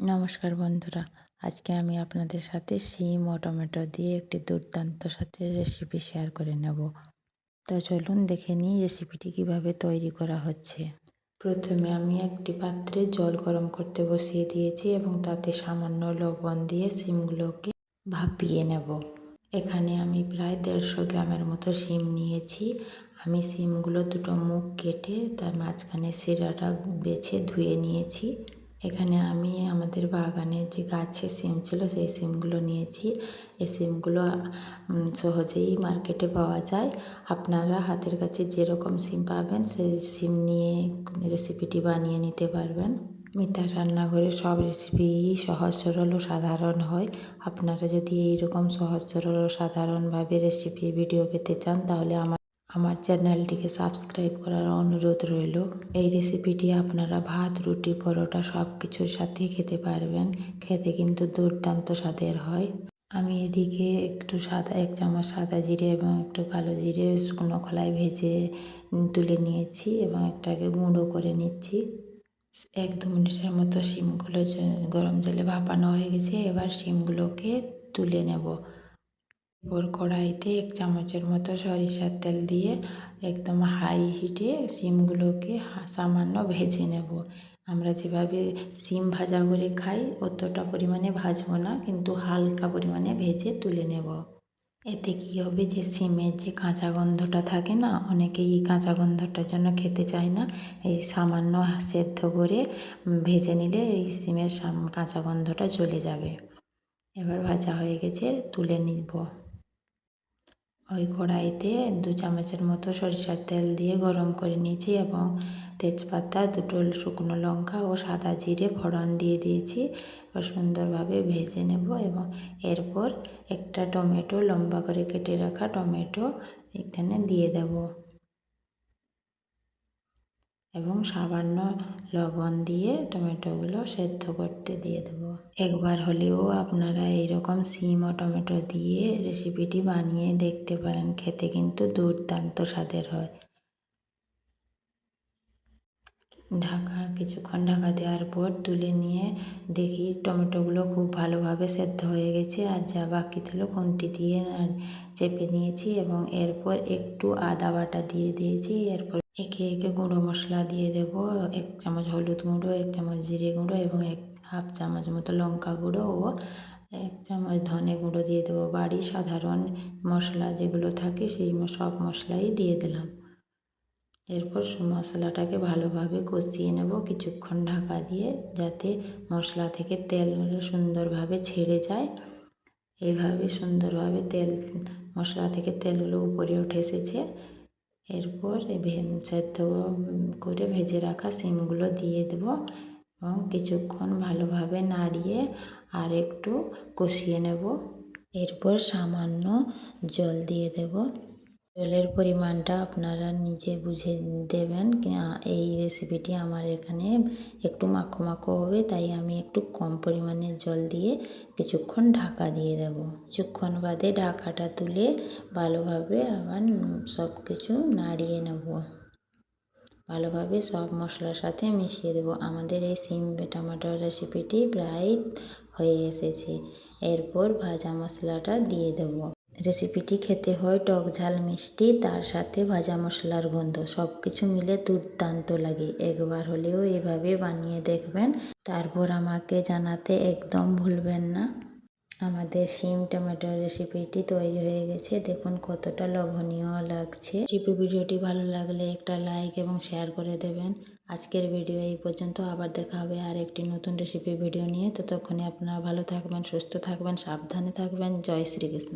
নমস্কার বন্ধুরা, আজকে আমি আপনাদের সাথে শিম ও টমেটো দিয়ে একটি দুর্দান্ত স্বাদের রেসিপি শেয়ার করে নেব। তো চলুন দেখে নিই রেসিপিটি কিভাবে তৈরি করা হচ্ছে। প্রথমে আমি একটি পাত্রে জল গরম করতে বসিয়ে দিয়েছি এবং তাতে সামান্য লবণ দিয়ে শিমগুলোকে ভাপিয়ে নেব। এখানে আমি প্রায় 150 গ্রামের মতো শিম নিয়েছি। আমি শিমগুলো দুটো মুখ কেটে তার মাঝখানে শিরাটা বেছে ধুয়ে নিয়েছি। এখানে আমি আমাদের বাগানে যে গাছে শিম ছিল সেই শিমগুলো নিয়েছি। এই শিমগুলো সহজেই মার্কেটে পাওয়া যায়। আপনারা হাতের কাছে যেরকম শিম পাবেন সেই শিম নিয়ে রেসিপিটি বানিয়ে নিতে পারবেন। মিতার রান্নাঘরে সব রেসিপিই সহজ সরল ও সাধারণ হয়। আপনারা যদি এইরকম সহজ সরল ও সাধারণভাবে রেসিপির ভিডিও পেতে চান তাহলে আমার চ্যানেলটিকে সাবস্ক্রাইব করার অনুরোধ রইল। এই রেসিপিটি আপনারা ভাত, রুটি, পরোটা সব কিছুর সাথেই খেতে পারবেন। খেতে কিন্তু দুর্দান্ত স্বাদের হয়। আমি এদিকে একটু 1 চামচ সাদা জিরে এবং একটু কালো জিরে শুকনো খোলায় ভেজে তুলে নিয়েছি এবং একটাকে গুঁড়ো করে নিচ্ছি। 1-2 মিনিটের মতো শিমগুলো গরম জলে ভাপানো হয়ে গেছে। এবার শিমগুলোকে তুলে নেব। এরপর কড়াইতে 1 চামচের মতো সরিষার তেল দিয়ে একদম হাই হিটে শিমগুলোকে সামান্য ভেজে নেব। আমরা যেভাবে শিম ভাজা করে খাই অতটা পরিমাণে ভাজবো না, কিন্তু হালকা পরিমাণে ভেজে তুলে নেব। এতে কী হবে, যে শিমের যে কাঁচা গন্ধটা থাকে না, অনেকেই এই কাঁচা গন্ধটার জন্য খেতে চায় না। এই সামান্য সেদ্ধ করে ভেজে নিলে এই শিমের কাঁচা গন্ধটা চলে যাবে। এবার ভাজা হয়ে গেছে, তুলে নিব। ওই কড়াইতে 2 চামচের মতো সরিষার তেল দিয়ে গরম করে নিয়েছি এবং তেজপাতা, 2টো শুকনো লঙ্কা ও সাদা জিরে ফোড়ন দিয়ে দিয়েছি। এবার সুন্দরভাবে ভেজে নেব এবং এরপর একটা টমেটো, লম্বা করে কেটে রাখা টমেটো এখানে দিয়ে দেব এবং সামান্য লবণ দিয়ে টমেটোগুলো সেদ্ধ করতে দিয়ে দেব। একবার হলেও আপনারা এইরকম শিম ও টমেটো দিয়ে রেসিপিটি বানিয়ে দেখতে পারেন। খেতে কিন্তু দুর্দান্ত স্বাদের হয়। কিছুক্ষণ ঢাকা দেওয়ার পর তুলে নিয়ে দেখি টমেটোগুলো খুব ভালোভাবে সেদ্ধ হয়ে গেছে, আর যা বাকি ছিল খুন্তি দিয়ে চেপে নিয়েছি এবং এরপর একটু আদা বাটা দিয়ে দিয়েছি। এরপর একে একে গুঁড়ো মশলা দিয়ে দেব। 1 চামচ হলুদ গুঁড়ো, 1 চামচ জিরে গুঁড়ো এবং 1/2 চামচ মতো লঙ্কা গুঁড়ো ও 1 চামচ ধনে গুঁড়ো দিয়ে দেবো। বাড়ির সাধারণ মশলা যেগুলো থাকে সেই সব মশলাই দিয়ে দিলাম। এরপর মশলাটাকে ভালোভাবে কষিয়ে নেব কিছুক্ষণ ঢাকা দিয়ে, যাতে মশলা থেকে তেলগুলো সুন্দরভাবে ছেড়ে যায়। এইভাবে সুন্দরভাবে মশলা থেকে তেলগুলো উপরে উঠে এসেছে। এরপর সেদ্ধ করে ভেজে রাখা শিমগুলো দিয়ে দেব এবং কিছুক্ষণ ভালোভাবে নাড়িয়ে আর একটু কষিয়ে নেব। এরপর সামান্য জল দিয়ে দেব। জলের পরিমাণটা আপনারা নিজে বুঝে দেবেন। এই রেসিপিটি আমার এখানে একটু মাখো মাখো হবে, তাই আমি একটু কম পরিমাণে জল দিয়ে কিছুক্ষণ ঢাকা দিয়ে দেব। কিছুক্ষণ বাদে ঢাকাটা তুলে ভালোভাবে আবার সব কিছু নাড়িয়ে নেব। ভালোভাবে সব মশলার সাথে মিশিয়ে দেব। আমাদের এই শিম টমেটোর রেসিপিটি প্রায় হয়ে এসেছে। এরপর ভাজা মশলাটা দিয়ে দেব। রেসিপিটি খেতে হয় টক ঝাল মিষ্টি, তার সাথে ভাজা মশলার গন্ধ, সব কিছু মিলে দুর্দান্ত লাগে। একবার হলেও এভাবে বানিয়ে দেখবেন, তারপর আমাকে জানাতে একদম ভুলবেন না। আমাদের শিম টমেটোর রেসিপিটি তৈরি হয়ে গেছে। দেখুন কতটা লোভনীয় লাগছে। ভিডিওটি ভালো লাগলে একটা লাইক এবং শেয়ার করে দেবেন। আজকের ভিডিও এই পর্যন্ত। আবার দেখা হবে আর একটি নতুন রেসিপি ভিডিও নিয়ে। ততক্ষণে আপনারা ভালো থাকবেন, সুস্থ থাকবেন, সাবধানে থাকবেন। জয় শ্রীকৃষ্ণ।